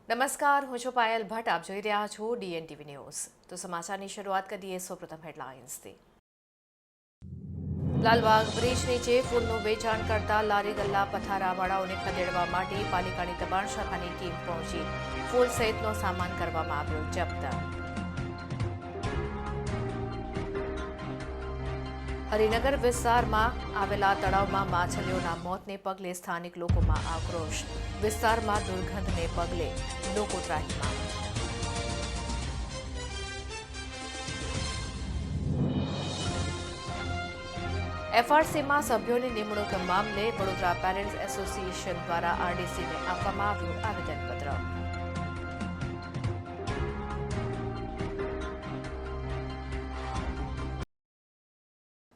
નમસ્કાર, હું છું પાયલ ભટ્ટ. આપ જોઈ રહ્યા છો DNTV ન્યૂઝ. તો સમાચારની શરૂઆત કરીએ સૌપ્રથમ હેડલાઇન્સથી. લાલબાગ બ્રિજ નીચે ફૂલનું વેચાણ કરતા લારી ગલ્લા પથારાવાળાઓને ખદેડવા માટે પાલિકાની દબાણ શાખાની ટીમ પહોંચી. ફૂલ સહિતનો સામાન કરવામાં આવ્યો જપ્ત. હરિનગર વિસ્તારમાં આવેલા તળાવમાં માછલીઓના મોતને પગલે સ્થાનિક લોકોમાં આક્રોશ. વિસ્તારમાં દુર્ગંધને પગલે લોકો ત્રાહિમામ. FRCમાં સભ્યોની નિમણૂક મામલે વડોદરા પેરેન્ટ્સ એસોસિએશન દ્વારા RDCને આપવામાં આવ્યું આવેદનપત્ર.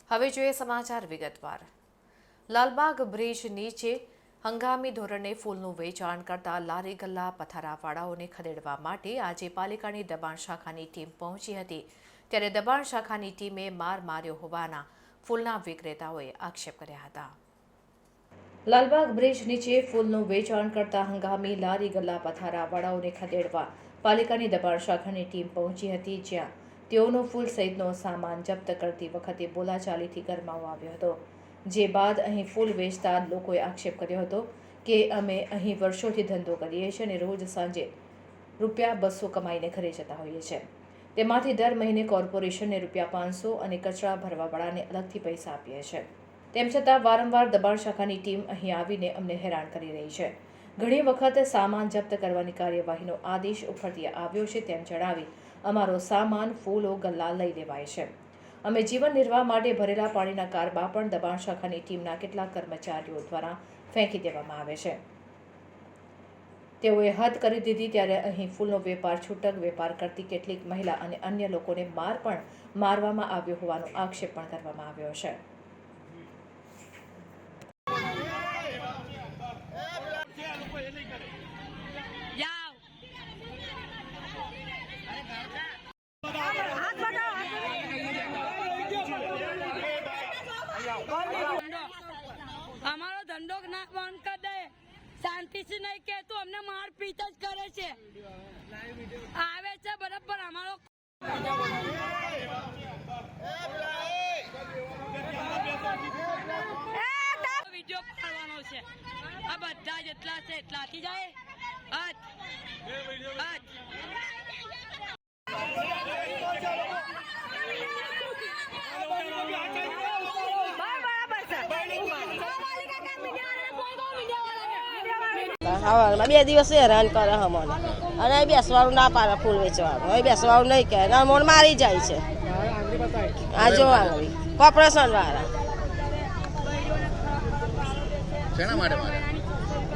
હવે જોઈએ સમાચાર વિગતવાર. લાલબાગ બ્રિજ નીચે હંગામી ધોરણે ફૂલનું વેચાણ કરતા લારી ગલ્લા પથારાવાળાઓને ખદેડવા માટે આજે પાલિકાની દબાણ શાખાની ટીમ પહોંચી હતી. ત્યારે દબાણ શાખાની ટીમે માર માર્યો હોવાના ફૂલના વિક્રેતાઓએ આક્ષેપ કર્યા હતા. લાલબાગ બ્રિજ નીચે ફૂલનું વેચાણ કરતા હંગામી લારી ગલ્લા પથારાવાળાઓને ખદેડવા પાલિકાની દબાણ શાખાની ટીમ પહોંચી હતી, જ્યાં તેઓનો ફૂલ સહિતનો સામાન જપ્ત કરતી વખતે બોલાચાલીથી ગરમાવો આવ્યો હતો. જે બાદ અહીં ફૂલ વેચતા લોકોએ આક્ષેપ કર્યો હતો કે અમે અહીં વર્ષોથી ધંધો કરીએ છીએ અને રોજ સાંજે ₹200 કમાઈને ઘરે જતા હોઈએ છીએ. તેમાંથી દર મહિને કોર્પોરેશનને ₹500 અને કચરા ભરવાવાળાને અલગથી પૈસા આપીએ છીએ. તેમ છતાં વારંવાર દબાણ શાખાની ટીમ અહીં આવીને અમને હેરાન કરી રહી છે. ઘણી વખત સામાન જપ્ત કરવાની કાર્યવાહીનો આદેશ ઉપરથી આવ્યો છે તેમ જણાવી અમારો સામાન ફૂલો ગલ્લા લઈ લેવાય છે. અમે જીવન નિર્વાહ માટે ભરેલા પાણીના કારબા પણ દબાણ શાખાની ટીમના કેટલાક કર્મચારીઓ દ્વારા ફેંકી દેવામાં આવે છે. તેઓએ હદ કરી દીધી. ત્યારે અહીં ફૂલનો વેપાર છૂટક વેપાર કરતી કેટલીક મહિલા અને અન્ય લોકોને મારવામાં આવ્યો હોવાનો આક્ષેપ પણ કરવામાં આવ્યો છે. અમારો ધંધો ના બંધ કરી દે, શાંતિથી નહીં કે તું અમને મારપીટ જ કરે છે. આવે છે બરાબર અમારો વિડીયો પાડવાનો છે. આ બધા જેટલા છે એટલાથી જાય. બે દિવસ હેરાન કરે અમને અને બેસવાનું ના પાડે ફૂલ વેચવાનું. હવે બેસવાનું નહીં કહે મને મારી જાય છે. આ જો આંગળી કોર્પોરેશન વાળા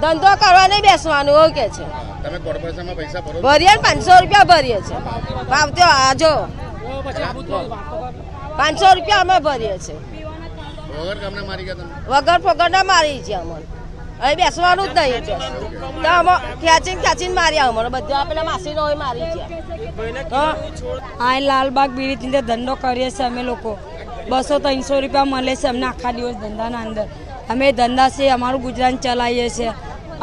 ધંધો કરવા નહીં બેસવાનું એવું કે છે. તમે કોર્પોરેશનમાં પૈસા ભરો? ભરીએ ₹500 ભરીએ છે. ભાવતો આજો ₹500 અમે ભરીએ છીએ. વગર કામના મારી ગયા તમે? વગર ફગરના મારી છે અમને. હવે બેસવાનું જ નહીં તો અમે ખેંચીને માર્યા અમને બધા પેલા માસીનો હોય મારી ગયા. આ લાલબાગ બ્રિજ ની ધંધો કરીએ છીએ અમે લોકો. ₹200-300 મળે છે અમને આખા દિવસ ધંધાના અંદર. અમે ધંધા છે અમારું ગુજરાન ચલાવીએ છીએ.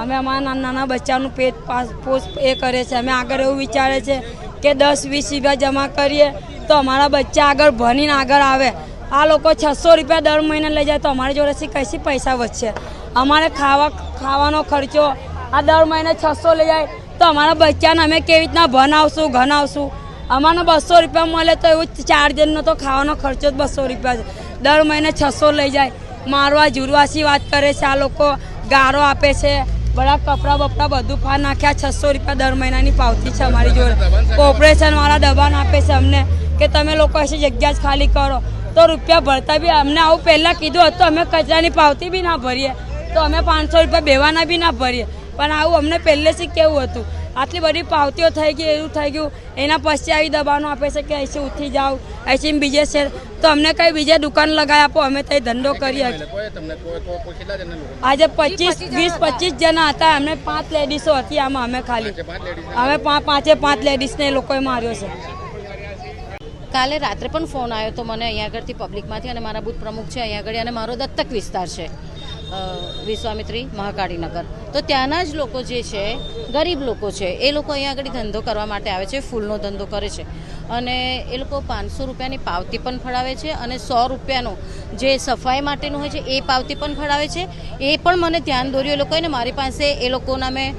અમે અમારા નાના બચ્ચાનું પેટ પોષ એ કરે છે. અમે આગળ એવું વિચારે છે કે 10-20 જમા કરીએ તો અમારા બચ્ચા આગળ ભણીને આગળ આવે. આ લોકો ₹600 દર મહિને લઈ જાય તો અમારી જોડેથી કઈથી પૈસા વધશે? અમારે ખાવાનો ખર્ચો આ દર મહિને 600 લઈ જાય તો અમારા બચ્ચાને અમે કેવી રીતના ભણાવશું ઘણાવશું? અમારે ₹200 મળે તો એવું 4 જણનો તો ખાવાનો ખર્ચો જ ₹200 છે. દર મહિને 600 લઈ જાય. મારવા જુરવાસી વાત કરે છે. આ લોકો ગારો આપે છે, બધા કપડાં બપડા બધું ફા નાખ્યા. ₹600 દર મહિનાની પાવતી છે અમારી જોડે. કોર્પોરેશન વાળા દબાણ આપે છે અમને કે તમે લોકો એસી જગ્યા જ ખાલી કરો તો રૂપિયા ભરતા બી અમને આવું પહેલાં કીધું હતું. અમે કચરાની પાવતી બી ના ભરીએ તો અમે ₹500 બેવાના બી ના ભરીએ. પણ આવું અમને પહેલેથી કેવું હતું? આટલી બધી પાવતીઓ થઈ ગઈ, એવું થઈ ગયું. એના પછી આવી દબાણો આપે છે કે અહીંથી ઉઠી જાઓ, અહીંથી બીજે છે તો અમને કઈ બીજે દુકાન લગાવી આપો, અમે ત્યાં ધંધો કરીએ. આજે 20-25 જણા હતા. અમને 5 લેડીઝો હતી આમાં. અમે ખાલી અમે 5 લેડીઝને એ લોકોએ માર્યો છે. કાલે રાત્રે પણ ફોન આવ્યો તો મને અહીંયા આગળથી પબ્લિકમાંથી, અને મારા બૂથ પ્રમુખ છે અહીંયા આગળ અને મારો દત્તક વિસ્તાર છે. વિશ્વામિત્રી મહાકાળીનગર. તો ત્યાંના જ લોકો જે છે, ગરીબ લોકો છે, એ લોકો અહીંયા આગળ ધંધો કરવા માટે આવે છે, ફૂલનો ધંધો કરે છે અને એ લોકો 500 રૂપિયાની પાવતી પણ ફડાવે છે અને 100 રૂપિયાનો જે સફાઈ માટેનું હોય છે એ પાવતી પણ ફડાવે છે. એ પણ મને ધ્યાન દોર્યું એ લોકોએ ને મારી પાસે એ લોકોના મેં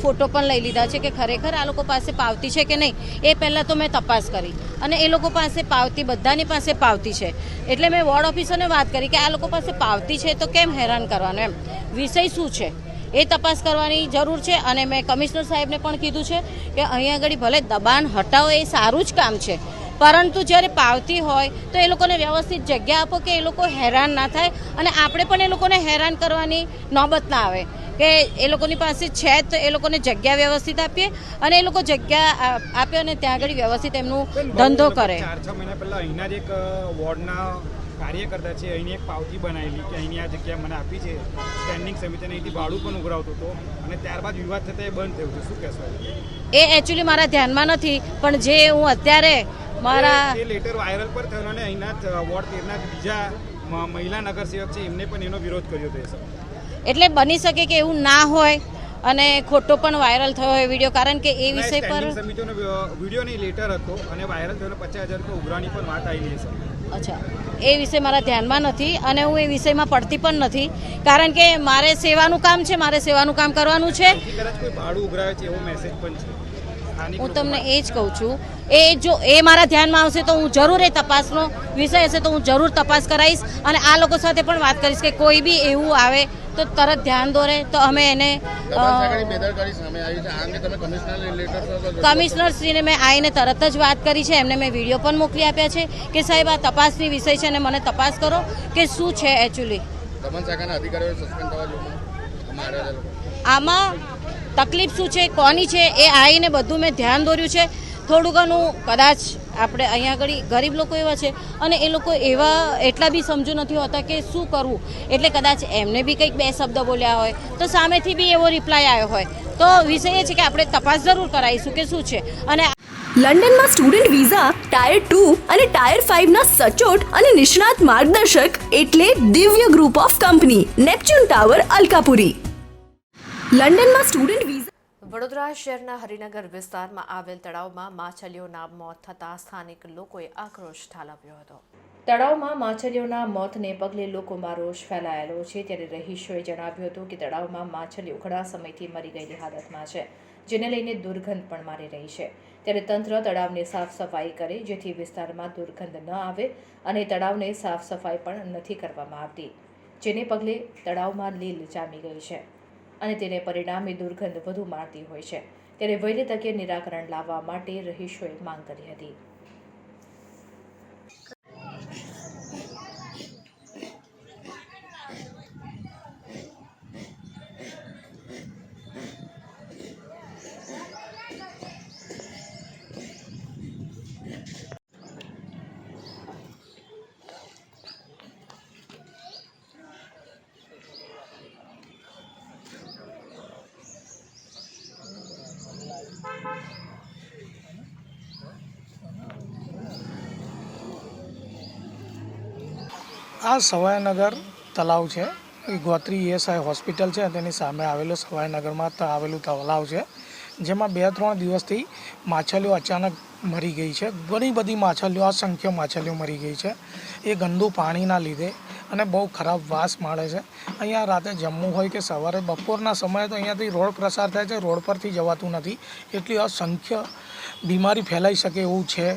ફોટો પણ લઈ લીધા છે કે ખરેખર આ લોકો પાસે પાવતી છે કે નહીં. એ પહેલાં તો મેં તપાસ કરી અને એ લોકો પાસે પાવતી, બધાની પાસે પાવતી છે. એટલે મેં વોર્ડ ઓફિસરને વાત કરી કે આ લોકો પાસે પાવતી છે તો કેમ હેરાન કરવાનું, એમ વિષય શું છે એ તપાસ કરવાની જરૂર છે. અને મેં કમિશનર સાહેબને પણ કીધું છે કે અહીંયા આગળ ભલે દબાણ હટાવો એ સારું જ કામ છે, પરંતુ જ્યારે પાવતી હોય તો એ લોકોને વ્યવસ્થિત જગ્યા આપો કે એ લોકો હેરાન ના થાય અને આપણે પણ એ લોકોને હેરાન કરવાની નોબત ના આવે કે એ લોકોની પાસે છે તો એ લોકોને જગ્યા વ્યવસ્થિત આપીએ અને એ લોકો જગ્યા આપે અને ત્યાં આગળ વ્યવસ્થિત એમનું ધંધો કરે. 4-6 મહિના પહેલા અહીંના જ એક વોર્ડના કાર્યકર્તા છે, અહીંની એક પાવતી બનાવેલી કે અહીંની આ જગ્યા મને આપી છે સ્ટેન્ડિંગ સમિતિને, અહીંથી ભાડું પણ ઉઘરાવતો હતો અને ત્યારબાદ વિવાદ થતાં એ બંધ થયું છે. શું કહેશો? એ એકચ્યુઅલી મારા ધ્યાનમાં નથી, પણ જે હું અત્યારે મારા એ લેટર વાયરલ પર થયો અને અહીંના વોર્ડ 13ના બીજા મહિલા નગરસેવક છે એમને પણ એનો વિરોધ કર્યો હતો. એટલે બની શકે કે એવું ના હોય અને ખોટો પણ વાયરલ થયો હોય વિડીયો, કારણ કે એ વિષય પર સમિતિનો વિડીયો નહીં લેટર હતો અને વાયરલ થયો 50,000 રૂપિયા ઉઘરાણી પણ વાત આવેલી છે. અચ્છા, એ વિષય મારા ધ્યાનમાં નથી અને હું એ વિષયમાં પડતી પણ નથી, કારણ કે મારે સેવાનું કામ છે, મારે સેવાનું કામ કરવાનું છે. કદાચ કોઈ ભાડું ઉઘરાવે છે એવો મેસેજ પણ છે. હું તમને એ જ કહું છું, એ જો એ મારા ધ્યાનમાં આવશે તો હું જરૂર એ તપાસનો વિષય હશે તો હું જરૂર તપાસ કરાવીશ અને આ લોકો સાથે પણ વાત કરીશ કે કોઈ બી એવું આવે તો તરત ધ્યાન દોરે તો અમે એને બેદરકારી સામે આવી છે. આ અંગે તમે કમિશનરને લેટર કમિશનરશ્રીને મેં આવીને તરત જ વાત કરી છે, એમને મેં વિડીયો પણ મોકલી આપ્યા છે કે સાહેબ આ તપાસની વિષય છે અને મને તપાસ કરો કે શું છે એકચ્યુઅલી. દમણ શાખાના અધિકારીઓ સસ્પેન્ડ થવા જોઈએ. આમાં તકલીફ શું છે, કોની છે, એ આવીને બધું મેં ધ્યાન દોર્યું છે. થોડું ઘણું કદાચ આપણે અહીંયા આગળ ગરીબ લોકો એવા છે અને એ લોકો એવા એટલા બી સમજુ નથી હોતા કે શું કરવું, એટલે કદાચ એમને બી કંઈક 2 શબ્દ બોલ્યા હોય તો સામેથી બી એવો રિપ્લાય આવ્યો હોય તો વિષય એ છે કે આપણે તપાસ જરૂર કરાવીશું કે શું છે. અને લંડનમાં સ્ટુડન્ટ વિઝા ટાયર 2 અને ટાયર 5 ના સચોટ અને નિષ્ણાત માર્ગદર્શક એટલે Divya group of company, Neptune tower, Alkapuri. લંડનમાં સ્ટુડન્ટ વિઝા. વડોદરા શહેરના હરિનગર વિસ્તારમાં આવેલ તળાવમાં માછલીઓના મોત થતાં સ્થાનિક લોકોએ આક્રોશ ઠાલવ્યો હતો. તળાવમાં માછલીઓના મોતને પગલે લોકોમાં રોષ ફેલાયેલો છે, ત્યારે રહીશોએ જણાવ્યું હતું કે તળાવમાં માછલીઓ ઘણા સમયથી મરી ગયેલી હાલતમાં છે, જેને લઈને દુર્ગંધ પણ મારી રહી છે. ત્યારે તંત્ર તળાવની સાફ સફાઈ કરે જેથી વિસ્તારમાં દુર્ગંધ ન આવે અને તળાવને સાફ સફાઈ પણ નથી કરવામાં આવતી, જેને પગલે તળાવમાં લીલ જામી ગઈ છે અને તેને પરિણામે દુર્ગંધ વધુ મારતી હોય છે. ત્યારે વહેલી તકે નિરાકરણ લાવવા માટે રહીશોએ માંગ કરી હતી. આ સવાઈનગર તળાવ છે, એ ગોત્રી ESI હોસ્પિટલ છે તેની સામે આવેલું સવાઈનગરમાં આવેલું તળાવ છે, જેમાં 2-3 દિવસથી માછલીઓ અચાનક મરી ગઈ છે. ઘણી બધી માછલીઓ, અસંખ્ય માછલીઓ મરી ગઈ છે એ ગંદુ પાણીના લીધે અને બહુ ખરાબ વાસ માળે છે. અહીંયા રાતે જમવું હોય કે સવારે બપોરના સમયે તો અહીંયાથી રોડ પ્રસાર થાય છે, રોડ પરથી જવાતું નથી, એટલી અસંખ્ય બીમારી ફેલાઈ શકે એવું છે,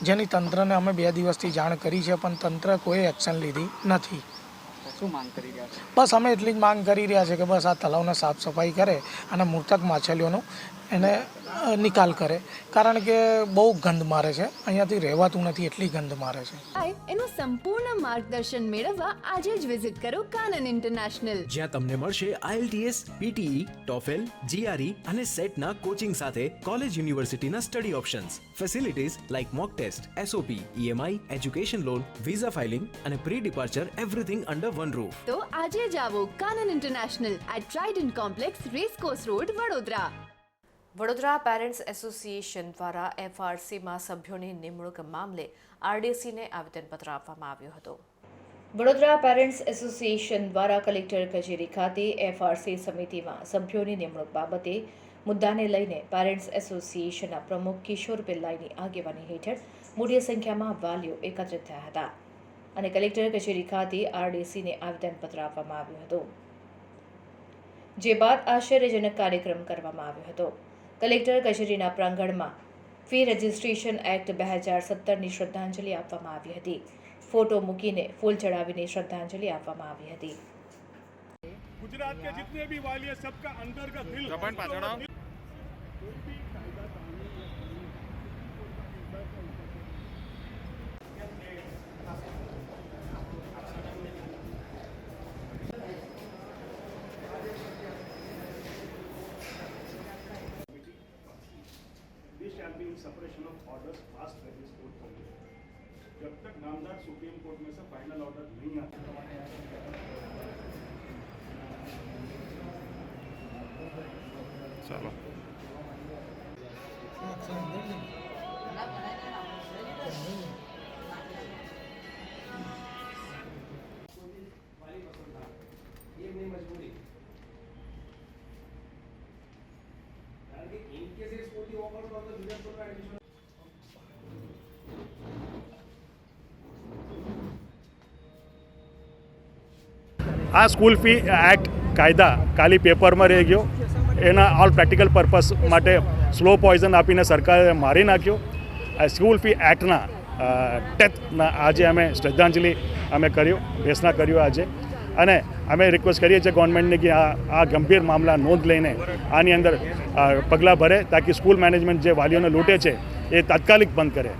જેની તંત્રને અમે 2 દિવસથી જાણ કરી છે પણ તંત્ર કોઈ એક્શન લીધી નથી. શું માંગ કરી રહ્યા છે? બસ અમે એટલી જ માંગ કરી રહ્યા છે કે બસ આ તળાવને સાફ સફાઈ કરે અને મૃતક માછલીઓનો એને નિકાલ કરે, કારણ કે બહુ ગંધ મારે છે, અહીંયાથી રહેવાતું નથી એટલી ગંધ મારે છે. એનું સંપૂર્ણ માર્ગદર્શન મેળવવા આજે જ વિઝિટ કરો કાનન ઇન્ટરનેશનલ, જ્યાં તમને મળશે IELTS, PTE, TOEFL, GRE અને સેટના કોચિંગ સાથે કોલેજ યુનિવર્સિટીના study options, facilities like mock test, SOP, EMI, education loan, visa filing અને pre departure everything under one roof. તો આજે જ આવો Kanan International at Trident Complex, Racecourse Road, Vadodara. Vadodara parents association દ્વારા FRCમાં સભ્યોની નિમણૂક મામલે RDCને આવેદનપત્ર આપવામાં આવ્યું હતું. વડોદરા પેરેન્ટ્સ એસોસિએશન દ્વારા કલેક્ટર કચેરી ખાતે એફઆરસી સમિતિમાં સભ્યોની નિમણૂક બાબતે મુદ્દાને લઈને પેરેન્ટ્સ એસોસિએશનના પ્રમુખ કિશોર પિલ્લાઈની આગેવાની હેઠળ મોટી સંખ્યામાં વાલીઓ એકત્રિત થયા હતા અને કલેક્ટર કચેરી ખાતે આરડીસીને આવેદનપત્ર આપવામાં આવ્યું હતું, જે બાદ આશ્ચર્યજનક કાર્યક્રમ કરવામાં આવ્યો હતો. કલેક્ટર કચેરીના પ્રાંગણમાં ફી રજિસ્ટ્રેશન એક્ટ 2017ની શ્રદ્ધાંજલિ આપવામાં આવી હતી. ફોટો મૂકીને ફૂલ ચડાવીને શ્રદ્ધાંજલિ આપવામાં આવી હતી. गुजरात के जितने भी वाली है सबका अंदर का दिल This shall be in separation of orders past by this court only. जब तक नामदार सुप्रीम कोर्ट में से फाइनल ऑर्डर नहीं आता चलो આ સ્કૂલ ફી એક્ટ કાયદા ખાલી પેપરમાં રહી ગયો. એના ઓલ પ્રેક્ટિકલ પર્પઝ માટે સ્લો પોઈઝન આપીને સરકારે મારી નાખ્યો. આ સ્કૂલ ફી એક્ટના ટેથના આજે અમે શ્રદ્ધાંજલિ કર્યું, બેસના કર્યું આજે. અને અમે રિક્વેસ્ટ કરીએ છીએ ગવર્મેન્ટને કે આ ગંભીર મામલા નોંધ લઈને આની અંદર પગલાં ભરે, તાકી સ્કૂલ મેનેજમેન્ટ જે વાલીઓને લૂંટે છે એ તાત્કાલિક બંધ કરે.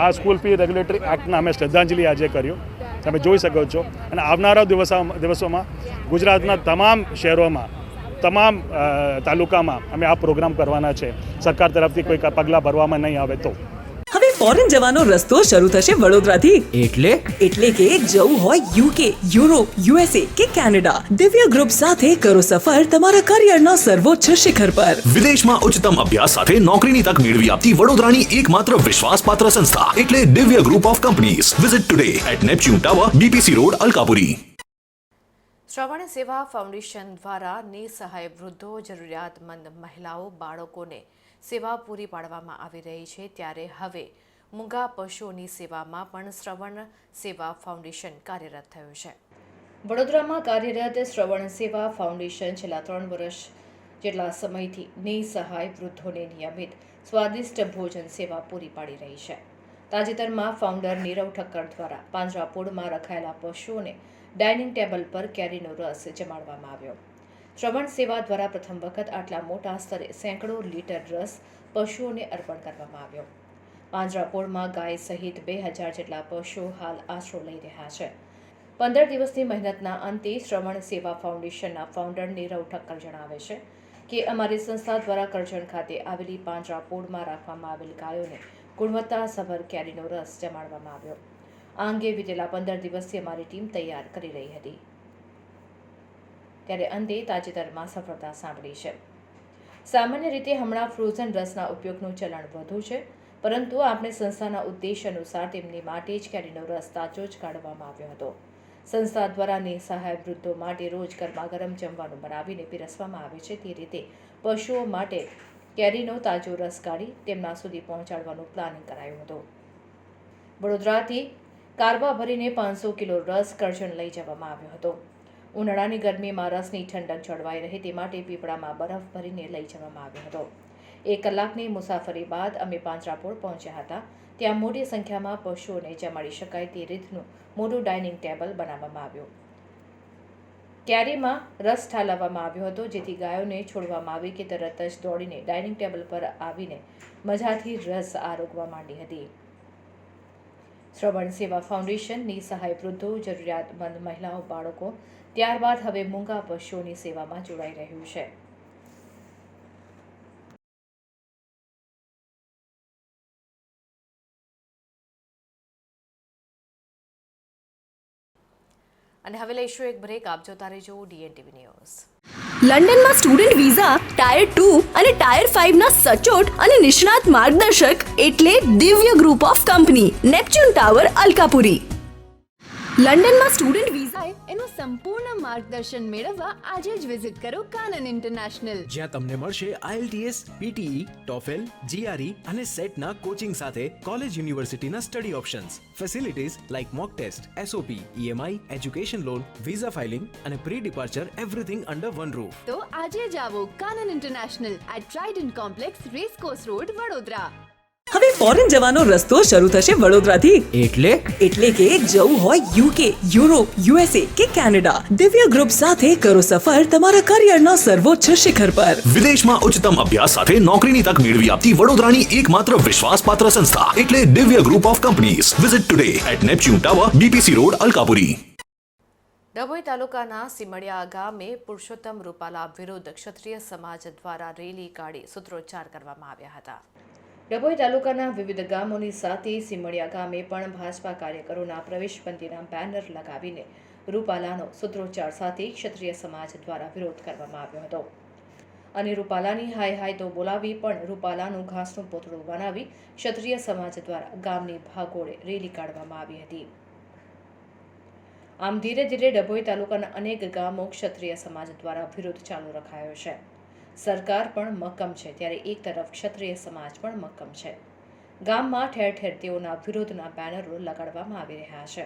આ સ્કૂલ ફી રેગ્યુલેટરી એક્ટના અમે શ્રદ્ધાંજલિ આજે કર્યું, તમે જોઈ શકો છો. અને આવનારા દિવસોમાં ગુજરાતના તમામ શહેરોમાં, તમામ તાલુકામાં અમે આ પ્રોગ્રામ કરવાના છે. સરકાર તરફથી કોઈ પગલાં ભરવામાં નહીં આવે તો. હવે ફોરેન જવાનો રસ્તો શરૂ થશે વડોદરાથી. એટલે કે જવું હોય યુકે, યુરોપ, યુએસએ કે કેનેડા, દિવ્ય ગ્રુપ સાથે કરો સફર તમારા કરિયરના સર્વોચ્ચ શિખર પર. વિદેશમાં ઉચ્ચતમ અભ્યાસ સાથે નોકરીની તક મેળવી આપતી વડોદરાની એકમાત્ર વિશ્વાસપાત્ર સંસ્થા એટલે Divya group of companies. Visit today at Neptune Tower, BPC Road, Alkapuri. Shravan Seva Foundation દ્વારા નિસહાય વૃદ્ધો, જરૂરિયાતમંદ મહિલાઓ, બાળકોને સેવા પૂરી પાડવામાં આવી રહી છે. ત્યારે હવે મૂંગા પશુઓની સેવામાં પણ શ્રવણ સેવા ફાઉન્ડેશન કાર્યરત થયું છે. વડોદરામાં કાર્યરત શ્રવણ સેવા ફાઉન્ડેશન છેલ્લા 3 વર્ષ જેટલા સમયથી નિસહાય વૃદ્ધોને નિયમિત સ્વાદિષ્ટ ભોજન સેવા પૂરી પાડી રહી છે. તાજેતરમાં ફાઉન્ડર નીરવ ઠક્કર દ્વારા પાંજરાપોળમાં રખાયેલા પશુઓને ડાઇનિંગ ટેબલ પર કેરીનો રસ જમાડવામાં આવ્યો. શ્રવણ સેવા દ્વારા પ્રથમ વખત આટલા મોટા સ્તરે સેંકડો લીટર રસ પશુઓને અર્પણ કરવામાં આવ્યો. પાંજરાપોળમાં ગાય સહિત 2000 જેટલા પશુઓ હાલ આશરો લઈ રહ્યા છે. 15 દિવસની મહેનતના અંતે શ્રવણ સેવા ફાઉન્ડેશનના ફાઉન્ડર નીરવ ઠક્કર જણાવે છે કે અમારી સંસ્થા દ્વારા કરજણ ખાતે આવેલી પાંજરાપોળમાં રાખવામાં આવેલ ગાયોને ગુણવત્તાસભર કેરીનો રસ જમાડવામાં આવ્યો. આ અંગે વીતેલા 15 દિવસથી અમારી ટીમ તૈયાર કરી રહી હતી, ત્યારે અંતે તાજેતરમાં સફળતા સાંભળી છે. સામાન્ય રીતે હમણાં ફ્રોઝન રસના ઉપયોગનું ચલણ વધુ છે, પરંતુ આપણે સંસ્થાના ઉદ્દેશ અનુસાર તેમની માટે જ કેરીનો રસ તાજો જ કાઢવામાં આવ્યો હતો. સંસ્થા દ્વારા નિસહાય વૃદ્ધો માટે રોજ ગરમાગરમ જમવાનું બનાવીને પીરસવામાં આવે છે. તે રીતે પશુઓ માટે કેરીનો તાજો રસ કાઢી તેમના સુધી પહોંચાડવાનું પ્લાનિંગ કરાયું હતું. વડોદરાથી કારવા ભરીને 500 કિલો રસ કરજણ લઈ જવામાં આવ્યો હતો. ઉનાળાની ગરમીમાં રસની ઠંડક જળવાઈ રહે તે માટે પીપળામાં બરફ ભરીને લઈ જવામાં આવ્યો હતો. 1 કલાકની મુસાફરી બાદ અમે પાંજરાપોળ પહોંચ્યા હતા. ત્યાં મોટી સંખ્યામાં પશુઓને જમાડી શકાય તે રીતનું મોટું ડાઇનિંગ ટેબલ બનાવવામાં આવ્યું. કેરીમાં રસ ઠાલવવામાં આવ્યો હતો, જેથી ગાયોને છોડવામાં આવી કે તરત જ દોડીને ડાઇનિંગ ટેબલ પર આવીને મજાથી રસ આરોગવા માંડી હતી. શ્રવણ સેવા ફાઉન્ડેશન નિસહાય વૃદ્ધો, જરૂરિયાતમંદ મહિલાઓ, બાળકો, ત્યારબાદ હવે મૂંગા પશુઓની સેવામાં જોડાઈ રહ્યું છે. અને હવે લઈશું એક બ્રેક. આપ જોતા રહેજો DNTV ન્યૂઝ. લંડનમાં સ્ટુડન્ટ વિઝા, ટાયર 2 અને ટાયર 5 ના સચોટ અને નિષ્ણાત માર્ગદર્શક એટલે Divya group of company, Neptune tower, Alkapuri. લંડનમાં સ્ટુડન્ટ વિઝા એનું સંપૂર્ણ માર્ગદર્શન મેળવવા આજે જ વિઝિટ કરો કાનન ઇન્ટરનેશનલ, જ્યાં તમને મળશે IELTS, PTE, TOEFL, GRE અને સેટના કોચિંગ સાથે કોલેજ યુનિવર્સિટીના study options, facilities like mock test, SOP, EMI, education loan, visa filing અને pre departure everything under one roof. તો આજે જ આવો Kanan International at Trident Complex, Racecourse Road, Vadodara. હવે ફોરેન જવાનો રસ્તો શરૂ થશે વડોદરાથી. એટલે કે જવું હોય UK, યુરોપ, USA કે કેનેડા, દિવ્ય ગ્રુપ સાથે કરો સફર તમારા કરિયરના સર્વોચ્ચ શિખર પર. વિદેશમાં ઉચ્ચતમ અભ્યાસ સાથે નોકરીની તક મેળવી આપતી વડોદરાની એકમાત્ર વિશ્વાસપાત્ર સંસ્થા એટલે Divya group of companies. Visit today at Neptune tower, BPC road, Alkapuri. Dabhoi તાલુકાના સિમડિયા ગામે પુરુષોત્તમ રૂપાલા વિરુદ્ધ ક્ષત્રિય સમાજ દ્વારા રેલી કાઢી સૂત્રોચ્ચાર કરવામાં આવ્યા હતા. ડભોઈ તાલુકાના વિવિધ ગામોની સાથે સિમડિયા ગામે પણ ભાજપા કાર્યકરોના પ્રવેશબંધીના બેનર લગાવીને રૂપાલાનો સૂત્રોચ્ચાર સાથે ક્ષત્રિય સમાજ દ્વારા વિરોધ કરવામાં આવ્યો હતો અને રૂપાલાની હાય હાય તો બોલાવી પણ રૂપાલાનું ઘાસનું પોતળું બનાવી ક્ષત્રિય સમાજ દ્વારા ગામની ભાગોળે રેલી કાઢવામાં આવી હતી. આમ ધીરે ધીરે ડભોઈ તાલુકાના અનેક ગામો ક્ષત્રિય સમાજ દ્વારા વિરોધ ચાલુ રખાયો છે. સરકાર પણ મક્કમ છે ત્યારે એક તરફ ક્ષત્રિય સમાજ પણ મક્કમ છે. ગામમાં ઠેર ઠેર તેઓના વિરોધના બેનરો લગાડવામાં આવી રહ્યા છે.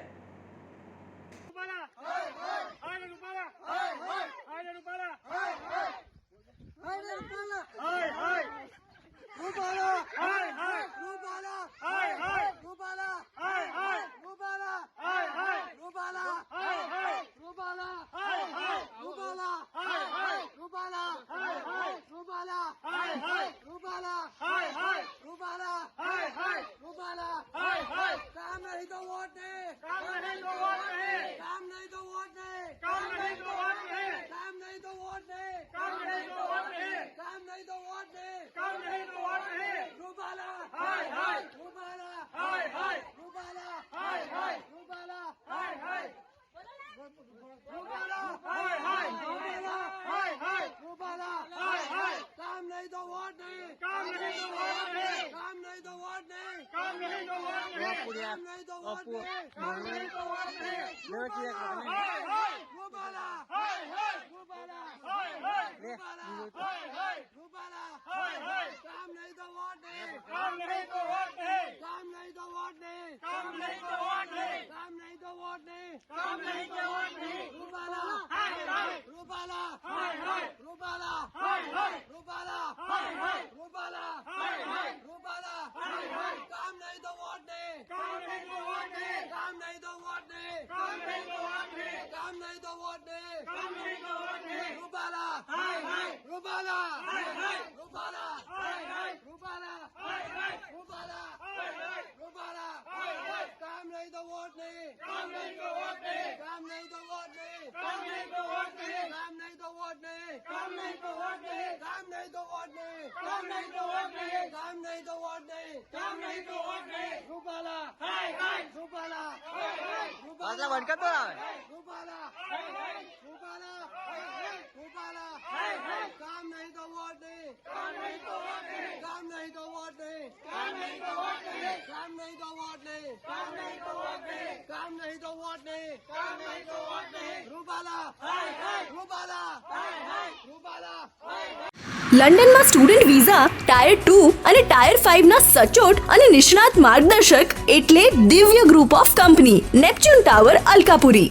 લંડનમાં સ્ટુડન્ટ વિઝા ટાયર 2 અને ટાયર 5 ના સચોટ અને નિષ્ણાત માર્ગદર્શક એટલે Divya group of company, Neptune tower, Alkapuri.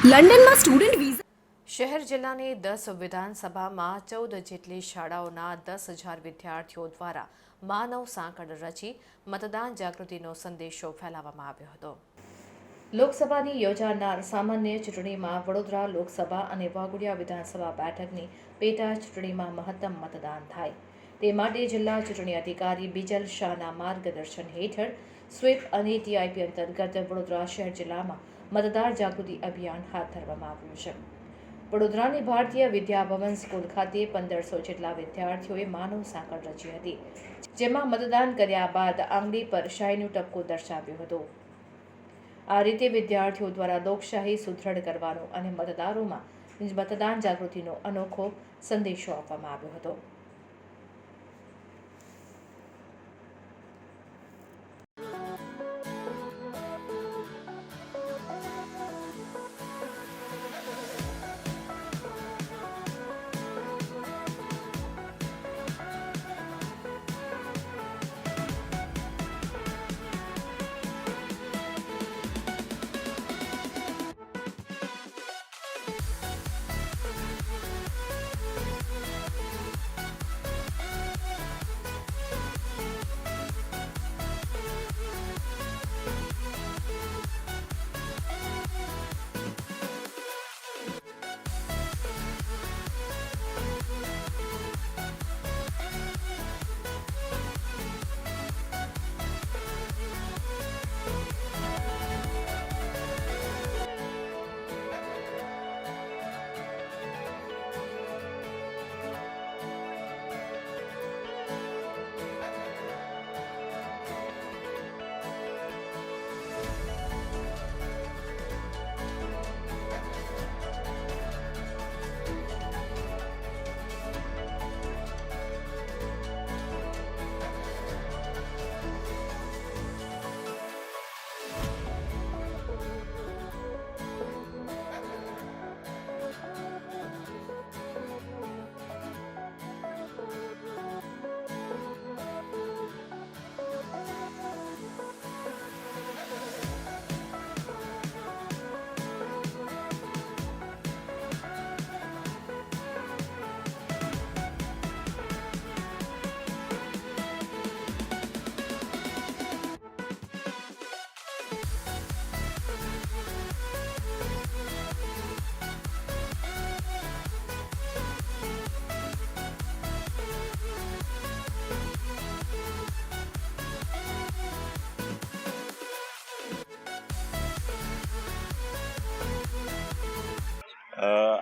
લંડનમાં સ્ટુડન્ટ વિઝા. શહેર જિલ્લાની 10 વિધાનસભામાં 14 જેટલી શાળાઓના 10,000 વિદ્યાર્થીઓ દ્વારા માનવ સાંકળ રચી મતદાન જાગૃતિનો સંદેશો ફેલાવવામાં આવ્યો હતો. લોકસભાની યોજાનાર સામાન્ય ચૂંટણીમાં વડોદરા લોકસભા અને વાઘોડિયા વિધાનસભા બેઠકની પેટા ચૂંટણીમાં મહત્તમ મતદાન થાય તે માટે જિલ્લા ચૂંટણી અધિકારી બિજલ શાહના માર્ગદર્શન હેઠળ સ્વીપ અને TIP અંતર્ગત વડોદરા શહેર જિલ્લામાં મતદાર જાગૃતિ અભિયાન હાથ ધરવામાં આવ્યું છે. વડોદરાની ભારતીય વિદ્યાભવન સ્કૂલ ખાતે 1500 જેટલા વિદ્યાર્થીઓએ માનવ સાંકળ રચી હતી, જેમાં મતદાન કર્યા બાદ આંગળી પર શાહીનું ટપકું દર્શાવ્યું હતું. આ રીતે વિદ્યાર્થીઓ દ્વારા લોકશાહી સુદૃઢ કરવાનો અને મતદારોમાં મતદાન જાગૃતિનો અનોખો સંદેશો આપવામાં આવ્યો હતો.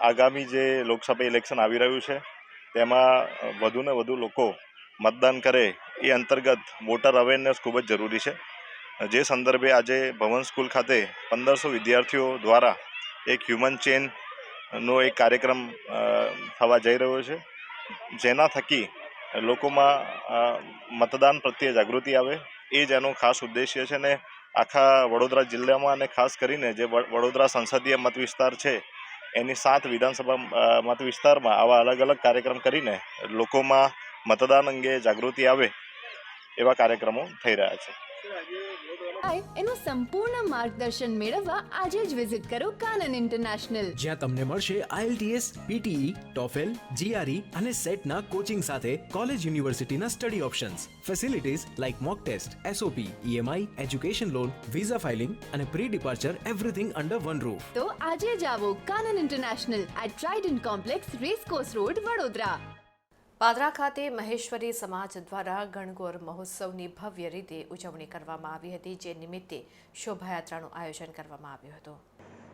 આગામી જે લોકસભા ઇલેક્શન આવી રહ્યું છે તેમાં વધુને વધુ લોકો મતદાન કરે એ અંતર્ગત વોટર અવેરનેસ ખૂબ જ જરૂરી છે. જે સંદર્ભે આજે ભવન સ્કૂલ ખાતે 1500 વિદ્યાર્થીઓ દ્વારા એક હ્યુમન ચેનનો એક કાર્યક્રમ થવા જઈ રહ્યો છે, જેના થકી લોકોમાં મતદાન પ્રત્યે જાગૃતિ આવે એ જ એનો ખાસ ઉદ્દેશ્ય છે. ને આખા વડોદરા જિલ્લામાં અને ખાસ કરીને જે વડોદરા સંસદીય મત વિસ્તાર છે એની 7 વિધાનસભા મત વિસ્તારમાં આવા અલગ અલગ કાર્યક્રમ કરીને લોકોમાં મતદાન અંગે જાગૃતિ આવે એવા કાર્યક્રમો થઈ રહ્યા છે. એનું સંપૂર્ણ માર્ગદર્શન મેળવવા આજે જ વિઝિટ કરો કાનન ઇન્ટરનેશનલ, જ્યાં તમને મળશે IELTS, PTE, TOEFL, GRE અને સેટના કોચિંગ સાથે કોલેજ યુનિવર્સિટીના study options, facilities like mock test, SOP, EMI, education loan, visa filing અને pre departure everything under one roof. તો આજે જ આવો Kanan International at Trident Complex, Racecourse Road, Vadodara. Padra ખાતે મહેશ્વરી સમાજ દ્વારા ગણગોર મહોત્સવની ભવ્ય રીતે ઉજવણી કરવામાં આવી હતી, જે નિમિત્તે શોભાયાત્રાનું આયોજન કરવામાં આવ્યું હતું.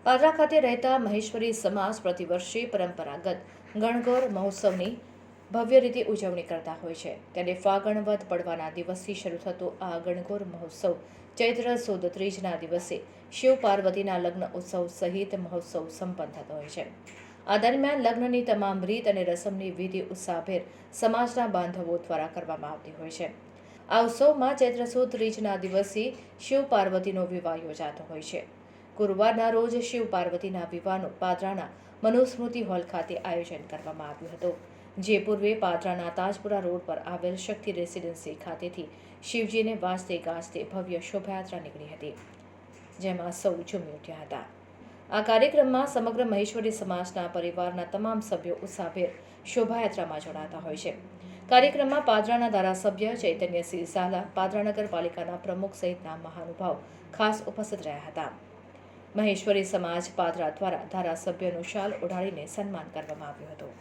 પાદરા ખાતે રહેતા મહેશ્વરી સમાજ પ્રતિવર્ષે પરંપરાગત ગણગોર મહોત્સવની ભવ્ય રીતે ઉજવણી કરતા હોય છે. ત્યારે ફાગણ વદ પડવાના દિવસથી શરૂ થતો આ ગણગોર મહોત્સવ ચૈત્ર સુદ ત્રીજના દિવસે શિવ પાર્વતીના લગ્ન ઉત્સવ સહિત મહોત્સવ સંપન્ન થતો હોય છે. આ દરમિયાન લગ્નની તમામ રીત અને રસમની વિધિ ઉત્સાહભેર સમાજના બાંધવો દ્વારા કરવામાં આવતી હોય છે. આ ઉત્સવમાં ચૈત્ર સુદ ત્રીજના દિવસે શિવ પાર્વતીનો વિવાહ યોજાતો હોય છે. ગુરુવારના રોજ શિવ પાર્વતીના વિવાહનું પાદરાના મનુસ્મૃતિ હોલ ખાતે આયોજન કરવામાં આવ્યું હતું, જે પૂર્વે પાદરાના તાજપુરા રોડ પર આવેલ શક્તિ રેસિડેન્સી ખાતેથી શિવજીને વાજતે ગાજતે ભવ્ય શોભાયાત્રા નીકળી હતી, જેમાં સૌ ઝૂમી ઉઠ્યા હતા. આ કાર્યક્રમમાં સમગ્ર મહેશ્વરી સમાજના પરિવારના તમામ સભ્યો ઉત્સાહભેર શોભાયાત્રામાં જોડાતા હોય છે. કાર્યક્રમમાં પાદરાના ધારાસભ્ય ચૈતન્યસિંહ ઝાલા, પાદરા નગરપાલિકાના પ્રમુખ સહિતના મહાનુભાવ ખાસ ઉપસ્થિત રહ્યા હતા. મહેશ્વરી સમાજ પાદરા દ્વારા ધારાસભ્યનું શાલ ઓઢાડીને સન્માન કરવામાં આવ્યું હતું.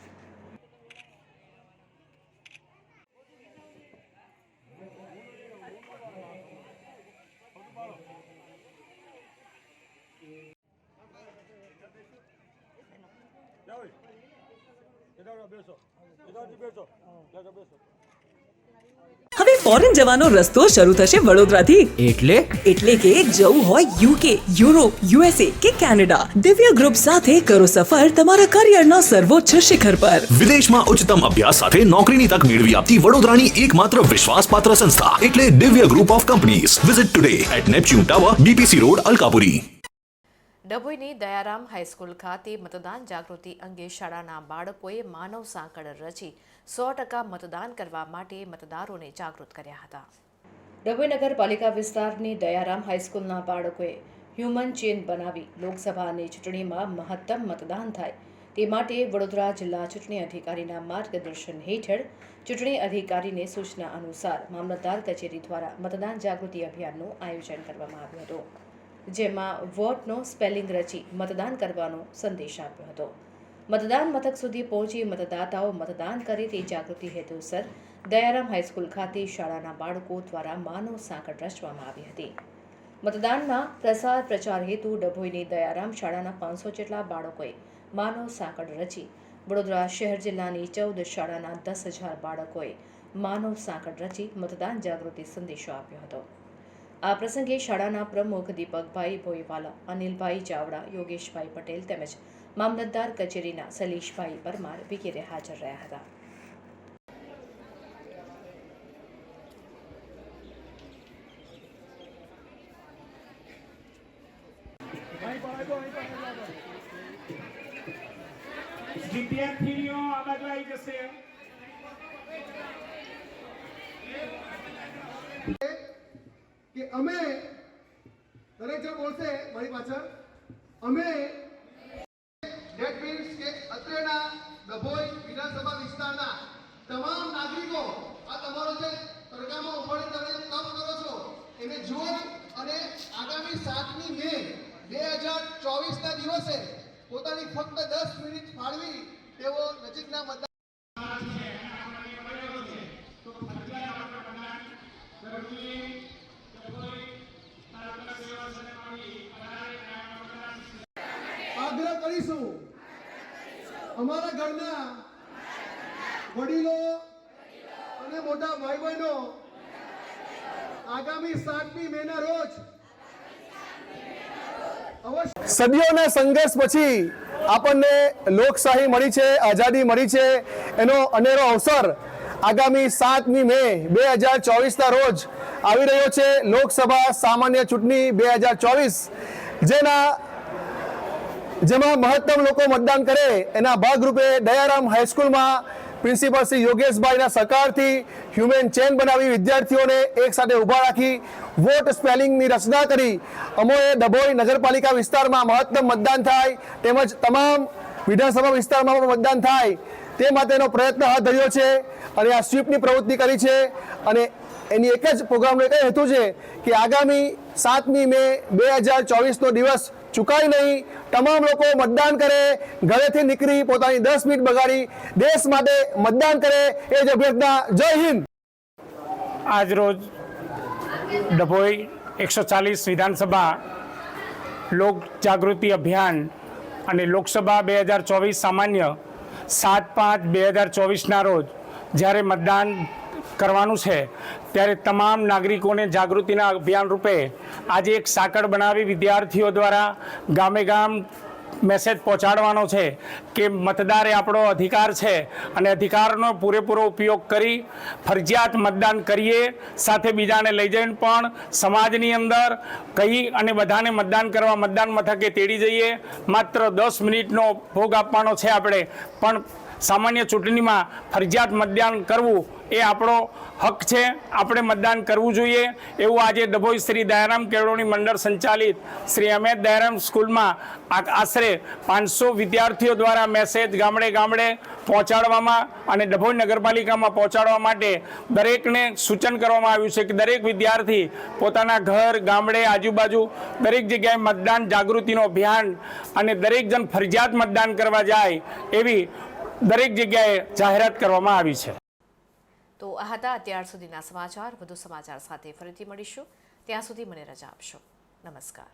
હવે ફોરેન જવાનો રસ્તો શરૂ થશે વડોદરાથી. એટલે કે જવું હોય UK, યુરોપ, USA કે કેનેડા, દિવ્ય ગ્રુપ સાથે કરો સફર તમારા કરિયરના સર્વોચ્ચ શિખર પર. વિદેશમાં ઉચ્ચતમ અભ્યાસ સાથે નોકરીની તક મેળવી આપતી વડોદરાની એકમાત્ર વિશ્વાસપાત્ર સંસ્થા એટલે Divya group of companies. Visit today at Neptune tower, BPC road, Alkapuri. ડભોઈની દયારામ હાઈસ્કૂલ ખાતે મતદાન જાગૃતિ અંગે શાળાના બાળકોએ માનવ સાંકળ રચી 100% મતદાન કરવા માટે મતદારોને જાગૃત કર્યા હતા. ડભોઈ નગરપાલિકા વિસ્તારની દયારામ હાઈસ્કૂલના બાળકોએ હ્યુમન ચેન બનાવી લોકસભાની ચૂંટણીમાં મહત્તમ મતદાન થાય તે માટે વડોદરા જિલ્લા ચૂંટણી અધિકારીના માર્ગદર્શન હેઠળ ચૂંટણી અધિકારીને સૂચના અનુસાર મામલતદાર કચેરી દ્વારા મતદાન જાગૃતિ અભિયાનનું આયોજન કરવામાં આવ્યું હતું, જેમાં વોટનો સ્પેલિંગ રચી મતદાન કરવાનો સંદેશ આપ્યો હતો. મતદાન મથક સુધી પહોંચી મતદાતાઓ મતદાન કરે તે જાગૃતિ હેતુસર દયારામ હાઈસ્કૂલ ખાતે શાળાના બાળકો દ્વારા માનવ સાંકળ રચવામાં આવી હતી. મતદાનના પ્રચાર હેતુ ડભોઈની દયારામ શાળાના 500 જેટલા બાળકોએ માનવ સાંકળ રચી વડોદરા શહેર જિલ્લાની 14 શાળાના 10,000 બાળકોએ માનવ સાંકળ રચી મતદાન જાગૃતિ સંદેશો આપ્યો હતો. આ પ્રસંગે શાળાના પ્રમુખ દીપકભાઈ ભોઈવાલા, અનિલભાઈ ચાવડા, યોગેશભાઈ પટેલ તેમજ મામલતદાર કચેરીના સલીશભાઈ પરમાર વગેરે હાજર રહ્યા હતા. વિદ્યાર્થીઓ આ બાજુ આવી જશે. કે અમે દરેક જણ બોલશે મારી પાછળ, અમે ડેટ મીન્સ કે અત્રેના ડભોઈ વિધાનસભા વિસ્તારના તમામ નાગરિકો આ તમારો જે તડકામાં ઉભરી તમે કામ કરો છો એને જોઈ અને આગામી 7મી મે 2024ના દિવસે પોતાની ફક્ત 10 મિનિટ ફાળવી તેઓ નજીકના મતદાન આગ્રહ કરીશું તમારા ઘરના વડીલો અને મોટા ભાઈ બહેનો આગામી 7મી મેના રોજ સદીઓના સંઘર્ષ પછી આપણને લોકશાહી મળી છે, આઝાદી મળી છે, એનો અનેરો અવસર આગામી 7મી મે 2024ના રોજ આવી રહ્યો છે. લોકસભા સામાન્ય ચૂંટણી 2024 જેમાં મહત્તમ લોકો મતદાન કરે એના ભાગરૂપે દયારામ હાઈસ્કૂલમાં પ્રિન્સિપલ શ્રી યોગેશભાઈના સહકારથી હ્યુમન ચેન બનાવી વિદ્યાર્થીઓને એક સાથે ઊભા રાખી વોટ સ્પેલિંગની રચના કરી અમોએ ડભોઈ નગરપાલિકા વિસ્તારમાં મહત્તમ મતદાન થાય તેમજ તમામ વિધાનસભા વિસ્તારમાં પણ મતદાન થાય તે માટેનો પ્રયત્ન હાથ ધર્યો છે અને આ સ્વીપની પ્રવૃત્તિ કરી છે. અને એની એક જ પ્રોગ્રામનો એક જ હેતુ છે કે આગામી 7મી મે 2024નો દિવસ ચૂકાય નહીં, તમામ લોકો મતદાન કરે, ઘરેથી નીકળી પોતાની 10 મિનિટ બગાડી દેશ માટે મતદાન કરે એ જ અભ્યર્થના. જય હિન્દ. આજ રોજ ડભોઈ 140 વિધાનસભા લોક જાગૃતિ અભિયાન અને લોકસભા 2024 સામાન્ય 7/5/2024ના રોજ જ્યારે મતદાન કરવાનું છે ત્યારે તમામ નાગરિકોને જાગૃતિના અભિયાન રૂપે આજે એક સાંકળ બનાવી વિદ્યાર્થીઓ દ્વારા ગામે ગામ મેસેજ પહોંચાડવાનો છે કે મતદાર એ આપણો અધિકાર છે અને અધિકારનો પૂરેપૂરો ઉપયોગ કરી ફરજિયાત મતદાન કરીએ, સાથે બીજાને લઈ જઈને પણ સમાજની અંદર કહી અને બધાને મતદાન કરવા મતદાન મથકે તેડી જઈએ. માત્ર 10 મિનિટનો ભોગ આપવાનો છે આપણે, પણ સામાન્ય ચૂંટણીમાં ફરજિયાત મતદાન કરવું એ આપણો હક છે, આપણે મતદાન કરવું જોઈએ એવું આજે ડભોઈ શ્રી દયારામ કેળવણી મંડળ સંચાલિત શ્રી અમેદ દયારામ સ્કૂલમાં આશરે 500 વિદ્યાર્થીઓ દ્વારા મેસેજ ગામડે ગામડે પહોંચાડવામાં અને ડભોઈ નગરપાલિકામાં પહોંચાડવા માટે દરેકને સૂચન કરવામાં આવ્યું છે કે દરેક વિદ્યાર્થી પોતાના ઘર, ગામડે, આજુબાજુ દરેક જગ્યાએ મતદાન જાગૃતિનો અભિયાન અને દરેક જણ ફરજિયાત મતદાન કરવા જાય એવી દરેક જગ્યાએ જાહેરાત કરવામાં આવી છે. તો આ હતા અત્યાર સુધીના સમાચાર. વધુ સમાચાર સાથે ફરીથી મળીશું. ત્યાં સુધી મને રજા આપશો. નમસ્કાર.